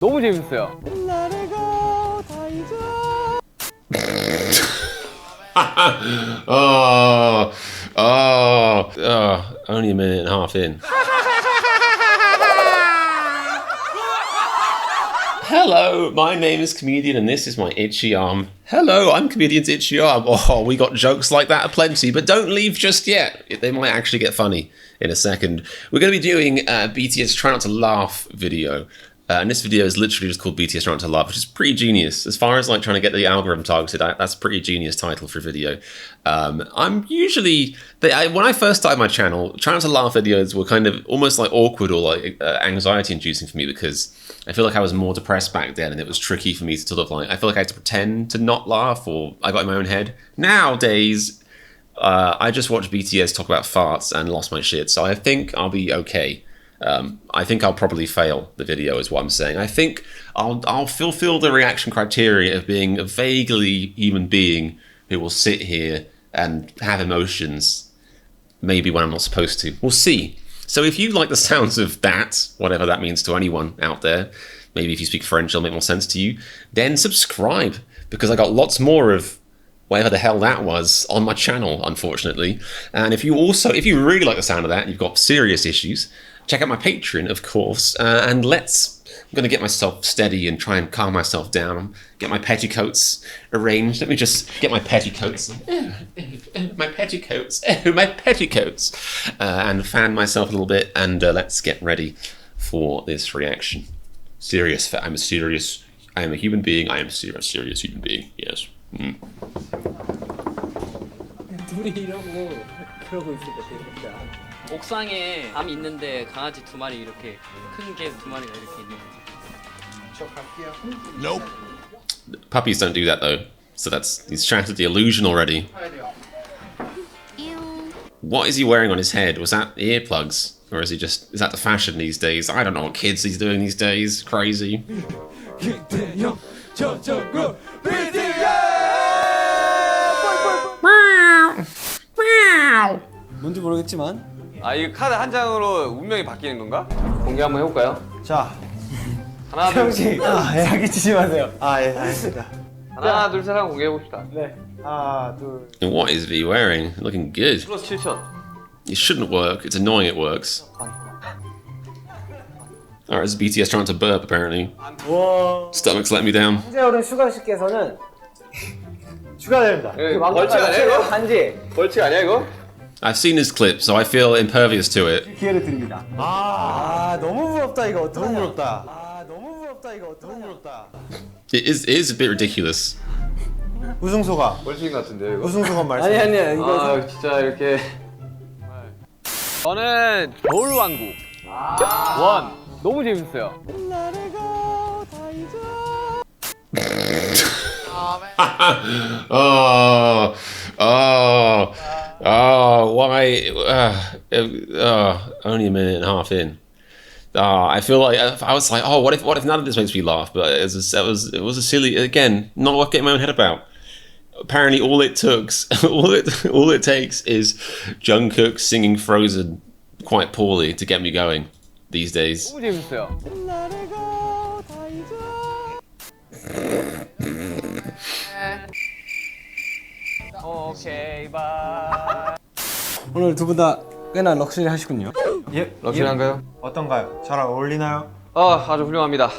너무 재밌어요. Only a minute and a half in. Hello, my name is Comedian and this is my itchy arm. Hello, I'm Comedian's itchy arm. Oh, we got jokes like that aplenty, but don't leave just yet. They might actually get funny in a second. We're going to be doing BTS Try Not to Laugh video. And this video is literally just called BTS Try Not to Laugh, which is pretty genius. As far as like trying to get the algorithm targeted, that's a pretty genius title for a video. I'm usually, when I first started my channel, Try Not to Laugh videos were kind of almost like awkward or like anxiety inducing for me because I feel like I was more depressed back then and it was tricky for me to sort of like, I feel like I had to pretend to not laugh or I got in my own head. Nowadays, I just watch BTS talk about farts and lost my shit, so I think I'll be okay. I think I'll probably fail the video is what I'm saying. I think I'll fulfill the reaction criteria of being a vaguely human being who will sit here and have emotions maybe when I'm not supposed to. We'll see. So if you like the sounds of that, whatever that means to anyone out there, maybe if you speak French it'll make more sense to you, then subscribe, because I got lots more of whatever the hell that was on my channel, unfortunately. And if you really like the sound of that, you've got serious issues, check out my Patreon, of course, and I'm going to get myself steady and try and calm myself down, get my petticoats arranged. Let me just get my petticoats, my petticoats, and fan myself a little bit, and let's get ready for this reaction. I'm a human being, I am a serious human being, yes. 둘이 이러고 그러고 있을 때 진짜. 옥상에 밤 있는데 강아지 두 마리 이렇게 큰 개 두 마리가 이렇게 있는 거지. 저 갈게요. Nope. Puppies don't do that though. So he's shattered the illusion already. What is he wearing on his head? Was that earplugs? Or is that the fashion these days? I don't know what kids he's doing these days. Crazy. 뭔지 모르겠지만 이 카드 한 장으로 운명이 바뀌는 건가? 공개 한번 해볼까요? 자 하나 둘 셋. 야기치지 마세요. 예 알겠습니다. 하나 둘 셋 하고 공개해봅시다. 네 하나 둘. What is he wearing? Looking good. 플러스 7,000. It shouldn't work. It's annoying it works. Alright, this is BTS trying to burp apparently. 와. Stomach's letting me down. 현재어른 슈가 씨께서는 추가됩니다. 벌칙 아니야 이거? 반지 벌칙 아니야 이거? I've seen his clip, so I feel impervious to it. 기회를 드립니다. 너무 부럽다 이거. 너무 부럽다. 너무 부럽다 이거. 너무 부럽다. It is a bit ridiculous. 우승소감. 벌칙 같은데 이거? 우승소감 말씀. 아니야 이거 진짜 이렇게. 저는 겨울왕국 원 너무 재밌어요. Why? Only a minute and a half in. I feel like I was like, what if none of this makes me laugh? But it was a silly, again, not what I get my own head about. Apparently, all it takes is Jungkook singing Frozen quite poorly to get me going these days. 너무 재밌어요. 오케이 바이. 오늘 두 분 다 꽤나 럭셔리 하시군요. 예? 럭셔리한가요? 어떤가요? 잘 어울리나요? 아주 훌륭합니다.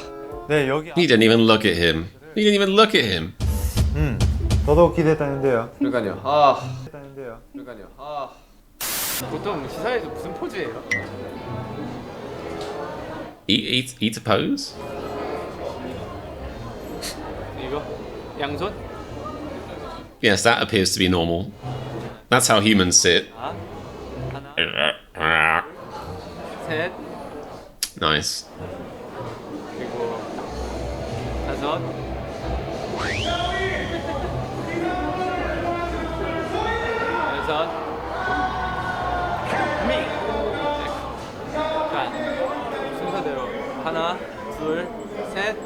네 여기. He didn't even look at him. He didn't even look at him. 더더욱 기대되는데요. 그러니까요. 보통 시사에서 무슨 포즈예요? Eat a pose? 이거 양손? Yes, that appears to be normal. That's how humans sit. 하나 셋 Nice. 그리고 다섯 여섯 자 순서대로 하나 둘 셋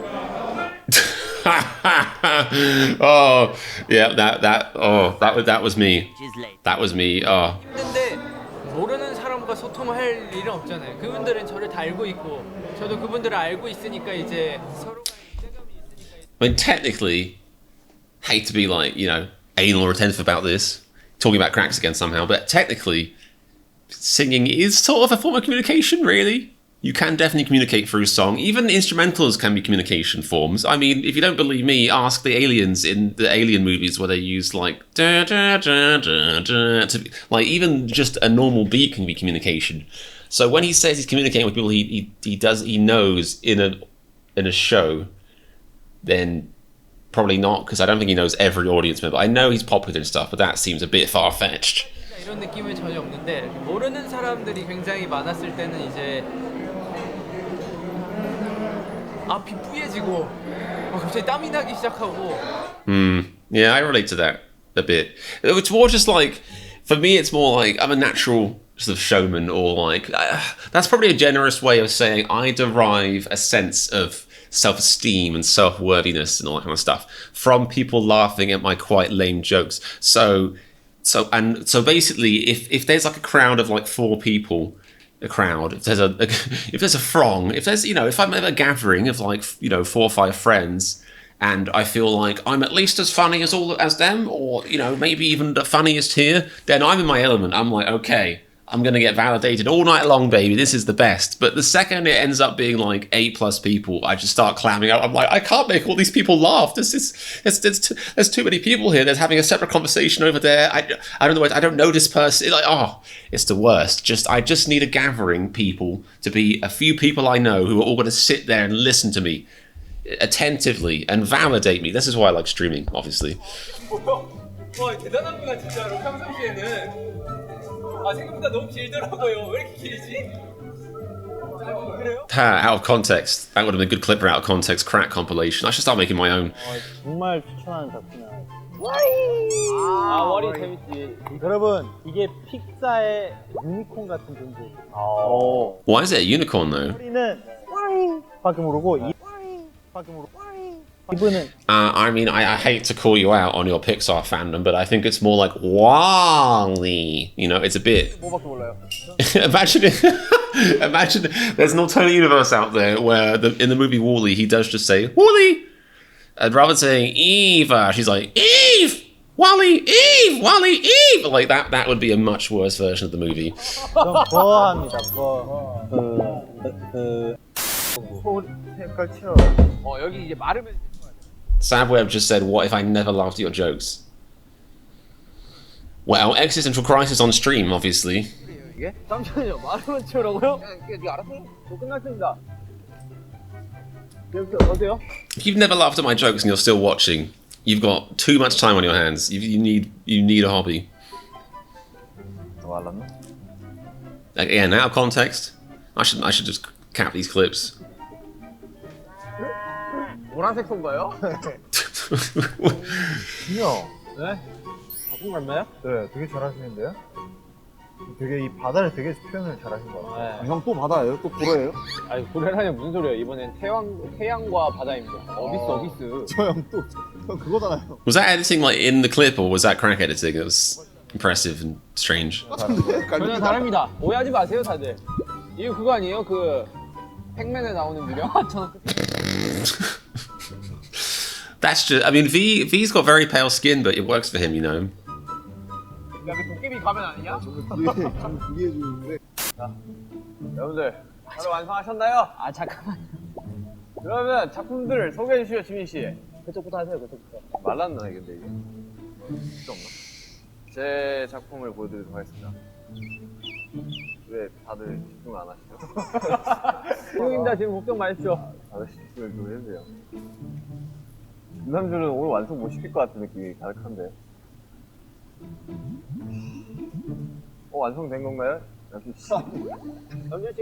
Yeah, that was me. That was me. 했는데 모르는 사람과 소통할 일은 없잖아요. 그분들은 저를 다 알고 있고 저도 그분들을 알고 있으니까 이제 서로가 유대감이 있으니까. I mean, technically, hate to be like, you know, anal or retentive about this, talking about cracks again somehow, but technically, singing is sort of a form of communication, really. You can definitely communicate through song. Even instrumentals can be communication forms. I mean, if you don't believe me, ask the aliens in the Alien movies where they use like da da da da da to, like even just a normal beat can be communication. So when he says he's communicating with people, he knows in a show, then probably not, because I don't think he knows every audience member. I know he's popular and stuff, but that seems a bit far fetched. 이런 느낌은 전혀 없는데 모르는 사람들이 굉장히 많았을 때는 이제 앞이 뿌얘지고 갑자기 땀이 나기 시작하고. Yeah, I relate to that a bit. It's more just like, for me, it's more like I'm a natural sort of showman, or like that's probably a generous way of saying I derive a sense of self-esteem and self-worthiness and all that kind of stuff from people laughing at my quite lame jokes. So basically, if there's like a crowd of like 4 people, if there's a throng, if there's, you know, if I'm at a gathering of like, you know, 4 or 5 friends, and I feel like I'm at least as funny as them, or, you know, maybe even the funniest here, then I'm in my element. I'm like, okay, I'm gonna get validated all night long, baby. This is the best. But the second it ends up being like 8+ people, I just start clamming out. I'm like, I can't make all these people laugh. There's too many people here. There's having a separate conversation over there. I don't know. I don't know this person. Like, oh, it's the worst. I just need a gathering people to be a few people I know who are all going to sit there and listen to me attentively and validate me. This is why I like streaming, obviously. 와 대단하구나 진짜로 평상시에는. 아 생각보다 너무 길더라고요. 왜 이렇게 길지? 그래요? Out of context. That would have been a good clip for out of context crack compilation. I should start making my own. 정말 추천하는 작품이야. 아 머리 재밌지. 여러분, 이게 픽사의 유니콘 같은 존재. Why is it a unicorn though? 소리는 밖에 모르고 밖에 모르고 이분은 I mean, I hate to call you out on your Pixar fandom, but I think it's more like Wall-E. You know, it's a bit. 뭐밖에 몰라요. Imagine there's an alternate universe out there where in the movie Wall-E, he does just say Wall-E, and rather than saying Eva, she's like Eve, Wall-E, Eve, Wall-E, Eve. Like that would be a much worse version of the movie. 좀 버합니다. 소리 색깔 치워. 여기 이제 마르면. Savweb just said, "What if I never laughed at your jokes?" Well, existential crisis on stream, obviously. 이게? 잠시만요. 마르면 치우라고요? 그냥 알았어요. 저 끝났습니다. 어때요? If you've never laughed at my jokes and you're still watching, you've got too much time on your hands. You need a hobby. Again, out of context, I should just cap these clips. 노란색 손가요? 진영. 네? 작품 같나요? 네, 되게 잘하시는데요? 되게 이 바다를 되게 표현을 잘하신 것 같아요. 형 또 바다예요? 또 고래예요? 아니 고래라니 무슨 소리예요? 이번엔 태양과 바다입니다. 어비스. 저 형 또 형 그거잖아요. Was that editing like in the clip, or was that crack editing? It was impressive and strange. 전혀 다릅니다. 오해하지 마세요 다들. 이거 그거 아니에요? 그 팩맨에 나오는 유령? That's just. I mean, V's got very pale skin, but it works for him, you know. 야, 그 도깨비 가면 아니냐? 자, 여러분들 바로 완성하셨나요? 아 잠깐만. 그러면 작품들 소개해 주시죠, 지민 씨. 그쪽부터 하세요, 그쪽부터. 말랐나 근데 이게? 진짜 없나? 제 작품을 보여드리도록 하겠습니다. 왜 다들 집중 안 하시죠? 형님들 지금 걱정 마십시오. 다들 집중을 좀 해주세요. 김남준은 오늘 완성 못 시킬 것 같은 느낌이 가득한데. 완성된 건가요? 남준 씨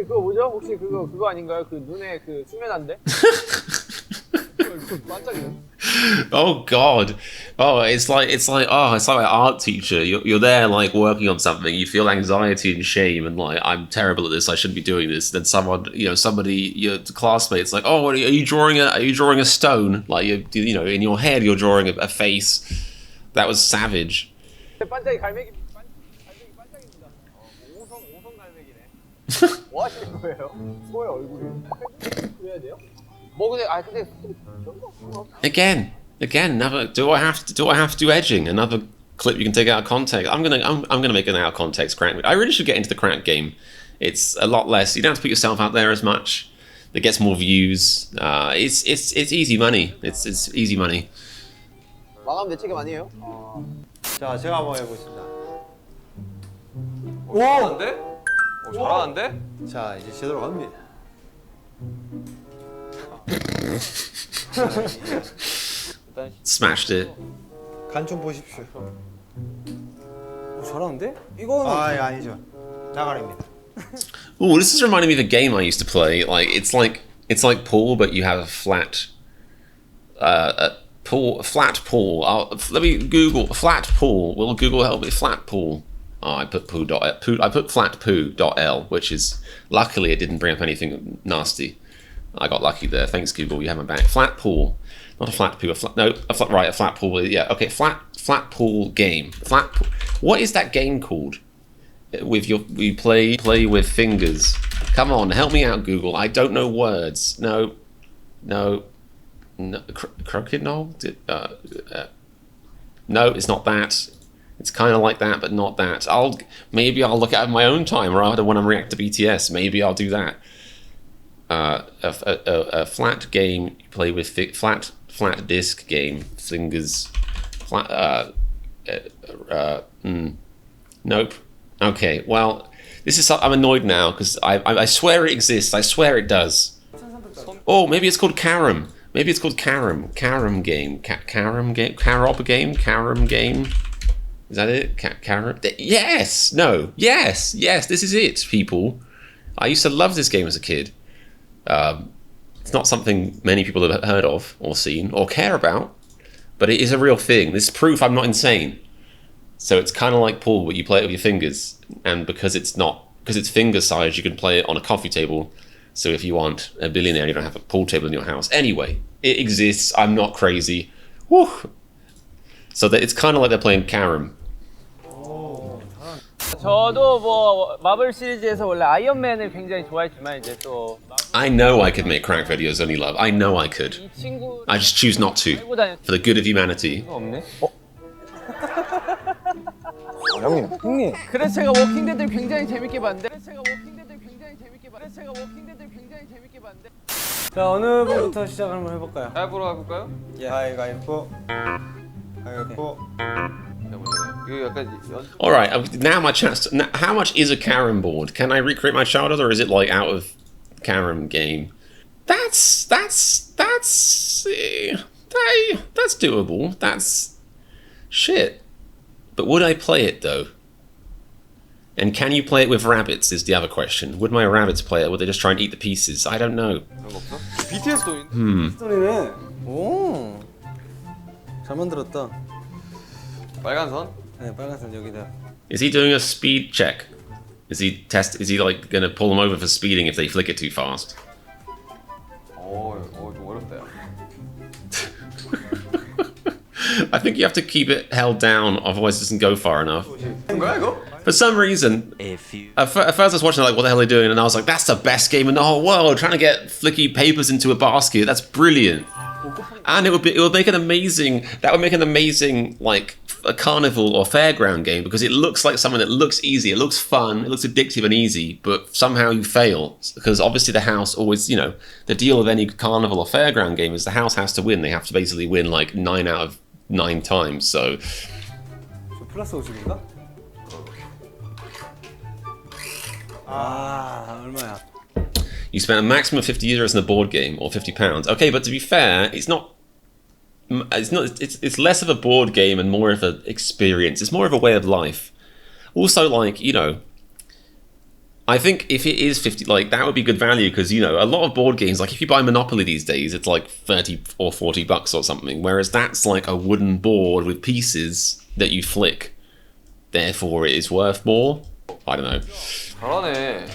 그거 뭐죠? 혹시 그거 아닌가요? 그 눈에 그 수면한데? 반짝이네. Oh God! It's like an art teacher. You're there like working on something. You feel anxiety and shame, and like I'm terrible at this. I shouldn't be doing this. Then somebody, your classmate's like, oh, are you drawing a stone? Like you know, in your head you're drawing a face. That was savage. 반짝이 갈매기 반짝입니다. 뭐 하시는 거예요? 뭐야 얼굴이? 해야 돼요? 뭐 근데 근데 Again, another. Do I have to do edging? Another clip you can take out of context. I'm gonna make an out of context crank. I really should get into the crank game. It's a lot less. You don't have to put yourself out there as much. It gets more views. It's easy money. It's easy money. 마감 대책이 아니에요? 자, 제가 한번 해보겠습니다. 잘하는데? 잘하는데? 자, 이제 제대로 갑니다. Smashed it. 간 좀 보십시오. 잘하는데? 이거는 아니죠. 나가랍니다. Oh, this is reminding me of a game I used to play. It's like pool, but you have a flat, flat pool. Let me Google flat pool. Will Google help me? Flat pool. Oh, I put I put flat poo.l, which is luckily it didn't bring up anything nasty. I got lucky there. Thanks, Google. You have my back. Flat pool, not a flat poo. A flat pool. Yeah, okay. Flat pool game. What is that game called? We play with fingers. Come on, help me out, Google. I don't know words. No. Crooked knob? No, it's not that. It's kind of like that, but not that. Maybe I'll look at it in my own time rather when I'm react to BTS. Maybe I'll do that. A flat game you play with flat disc game fingers. Nope. Okay, well, this is. I'm annoyed now because I swear it exists. I swear it does. Oh, maybe it's called Carom. Maybe it's called Carom. Carom game. Carom game. Carob game. Carom game. Is that it? Carom. Yes. No. Yes. This is it, people. I used to love this game as a kid. It's not something many people have heard of or seen or care about, but it is a real thing. This is proof I'm not insane. So it's kind of like pool, but you play it with your fingers, and because it's finger size, you can play it on a coffee table. So if you want a billionaire, you don't have a pool table in your house. Anyway, it exists. I'm not crazy. Woo! So that it's kind of like they're playing Carom. 저도 뭐 마블 시리즈에서 원래 아이언맨을 굉장히 좋아했지만 이제 또 I know I could make crank videos, only love. I know I could. 이 친구 I just choose not to. For the good of humanity. 없네. 형님. 그래서 제가 워킹데드를 굉장히 재밌게 봤는데. 자, 어느 분부터 시작을 한번 해볼까요? 가위바위보로 해볼까요? 가위바위보. 이거 약간 Alright, now my chance to, how much is a Carom board? Can I recreate my childhood, or is it like out of Carom game? That's doable. That's shit. But would I play it though? And can you play it with rabbits is the other question. Would my rabbits play it? Would they just try and eat the pieces? I don't know. 그런 거 없어? BTS도 있는데? 스토리네. 오, 잘 만들었다. 빨간 선? 네, 빨간색 여기다. Is he doing a speed check? Is he like gonna pull them over for speeding if they flick it too fast? 좀 어렵다 야. I think you have to keep it held down, otherwise it doesn't go far enough. 뭐야 이거? For some reason, at first I was watching like, what the hell are they doing? And I was like, that's the best game in the whole world. Trying to get flicky papers into a basket. That's brilliant. And it would make an amazing, like a carnival or fairground game, because it looks like something that looks easy. It looks fun. It looks addictive and easy, but somehow you fail because obviously the house always, the deal of any carnival or fairground game is the house has to win. They have to basically win like 9 out of 9 times. So 저 플러스 50인가? 아, 얼마야? you spent a maximum of 50 euros in a board game or £50. Okay, but to be fair, it's less of a board game and more of an experience. It's more of a way of life. Also, like, I think if it is 50, like, that would be good value because, a lot of board games, like if you buy Monopoly these days, it's like 30 or 40 bucks or something, whereas that's like a wooden board with pieces that you flick. Therefore, it is worth more. I don't know. 잘하네.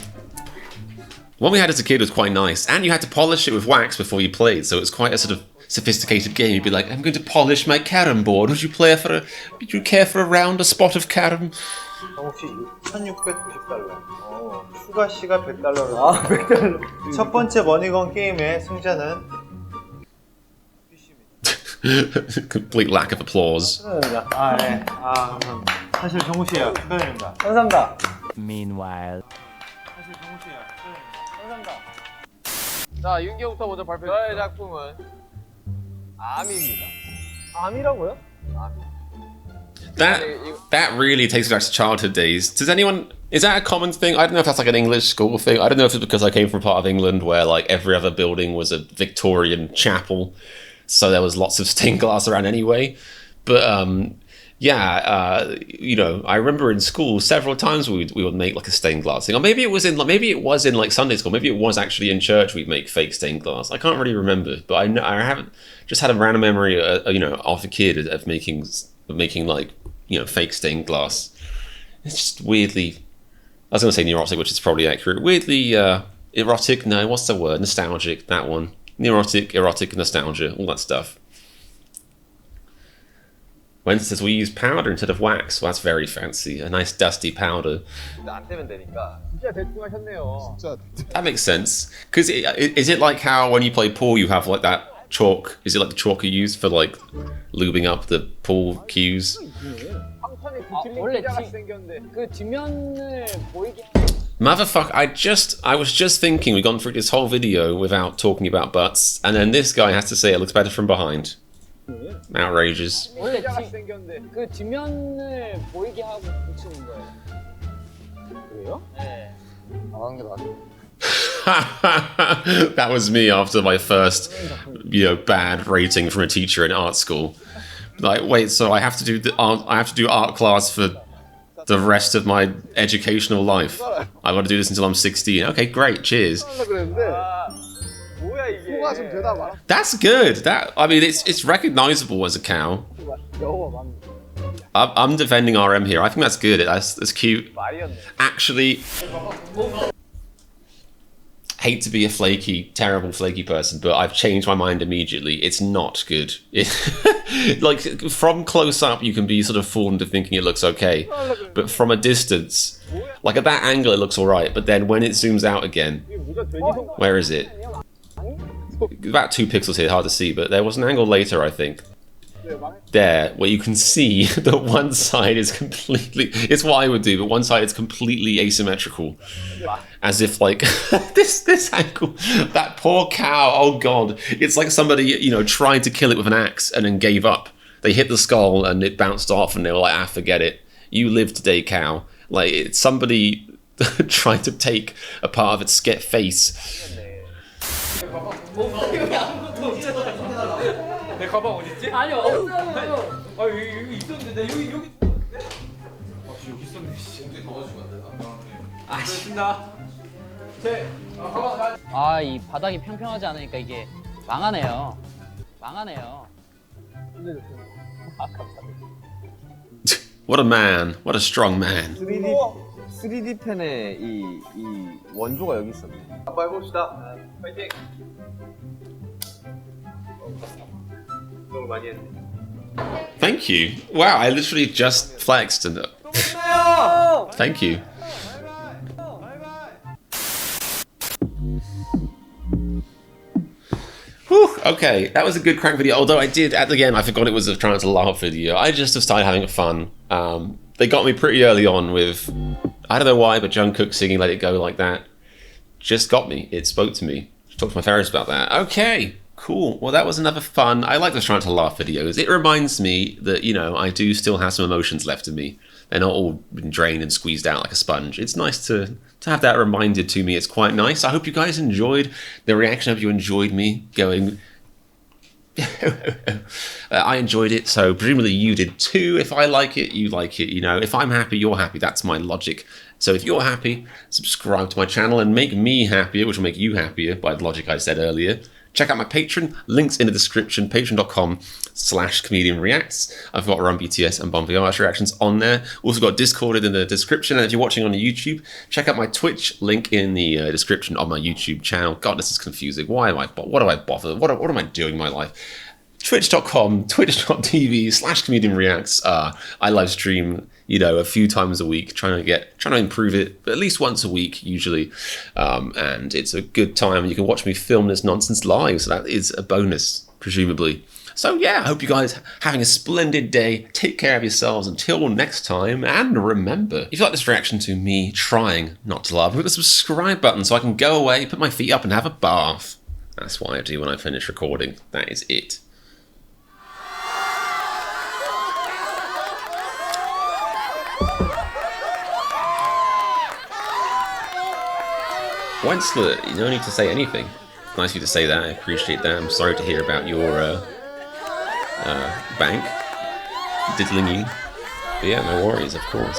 One we had as a kid was quite nice, and you had to polish it with wax before you played, so it's quite a sort of sophisticated game. You'd be like, I'm going to polish my carom board. Would you care for a round, a spot of carom? 혹시 1690달러. 추가 시가 100달러로. 아, 100달러. 첫 번째 머니건 게임의 승자는 Complete lack of applause. 아, 네. 아, 감사합니다. 사실 정우 씨예요. 축하드립니다. 감사합니다. Meanwhile. 사실 정우 씨예요. 축하드립니다. 감사합니다. 자, 윤기호부터 먼저 발표해. 저의 작품은 암입니다. 암이라고요? 암. That really takes me back to childhood days. Is that a common thing? I don't know if that's like an English school thing. I don't know if it's because I came from a part of England where like every other building was a Victorian chapel, so there was lots of stained glass around anyway. But you know, I remember in school several times we would make like a stained glass thing, or maybe it was in like Sunday school. Maybe it was actually in church we'd make fake stained glass. I can't really remember, but I haven't just had a random memory, you know, of a kid of making like, you know, fake stained glass. It's just weirdly, I was going to say neurotic, which is probably accurate. Weirdly erotic. No, what's the word? Nostalgic. That one. Neurotic, erotic, nostalgia, all that stuff. When says we use powder instead of wax. Well, that's very fancy. A nice dusty powder. 안 떼면 되니까. 진짜 대충 하셨네요. That makes sense. Because is it like how when you play pool you have like that chalk? Is it like the chalk you use for like lubing up the pool cues? 원래 그 뒷면을 보이게. Motherfucker, I was just thinking we've gone through this whole video without talking about butts, and then this guy has to say it looks better from behind. Outrageous. 원래 그 뒷면을 보이게 하고 붙이는 거예요. 그래요? 네. 나가는 게 낫죠. That was me after my first, you know, bad rating from a teacher in art school. Like, wait, so I have to do art class for the rest of my educational life. I've got to do this until I'm 16. Okay, great, cheers. That's good. I mean, it's recognizable as a cow. I'm defending RM here. I think that's good. That's cute. Actually, hate to be a terrible flaky person, but I've changed my mind immediately. It's not good. Like, from close up, you can be sort of fooled into thinking it looks okay, but from a distance, like at that angle, it looks all right. But then when it zooms out again, where is it? About 2 pixels here, hard to see, but there was an angle later, I think. There, where you can see that one side is completely, it's what I would do, but one side is completely asymmetrical. As if like, this angle, that poor cow, oh god. It's like somebody, you know, tried to kill it with an axe and then gave up. They hit the skull and it bounced off and they were like, ah, forget it. You live today, cow. Like, it's somebody tried to take a part of its face. 내 가방 어디 있지? 아니 없어요. 아 여기 있었는데 여기 여기 있었네. 씨. 아 신나. 아 이 바닥이 평평하지 않으니까 이게 망하네요. What a man. What a strong man. 3D 펜에 이 원조가 여기 있었네. 한번 해봅시다. 파이팅. 너무 많이 했네. Thank you. Wow, I literally just flexed and thank you. Whew, okay, that was a good crank video. Although I did, at the end, I forgot it was a trying to laugh video. I just have started having fun. They got me pretty early on with, I don't know why, but Jungkook singing Let It Go like that just got me. It spoke to me. Talked to my therapist about that. Okay, cool. Well, that was another fun. I like those trying to laugh videos. It reminds me that, you know, I do still have some emotions left in me. They're not all been drained and squeezed out like a sponge. It's nice to have that reminded to me. It's quite nice. I hope you guys enjoyed the reaction. I hope you enjoyed me going... I enjoyed it, so presumably you did too. If I like it, you like it. You know, if I'm happy, you're happy. That's my logic. So if you're happy, subscribe to my channel and make me happier, which will make you happier by the logic I said earlier. Check out my Patreon, links in the description, patreon.com/comedianreacts. I've got Run BTS and Bon Voyage reactions on there. Also got Discord in the description, and if you're watching on YouTube, check out my Twitch, link in the description of my YouTube channel. God, this is confusing. What do I bother? What am I doing in my life? Twitch.com, twitch.tv/comedianreacts. I live stream, a few times a week, trying to improve it at least once a week usually, and it's a good time. You can watch me film this nonsense live, so that is a bonus, presumably. So yeah, I hope you guys are having a splendid day. Take care of yourselves until next time, and remember, if you like this reaction to me trying not to laugh, hit the subscribe button so I can go away, put my feet up, and have a bath. That's what I do when I finish recording. That is it. Wensler, you don't need to say anything. Nice of you to say that, I appreciate that. I'm sorry to hear about your bank diddling you. But yeah, no worries, of course.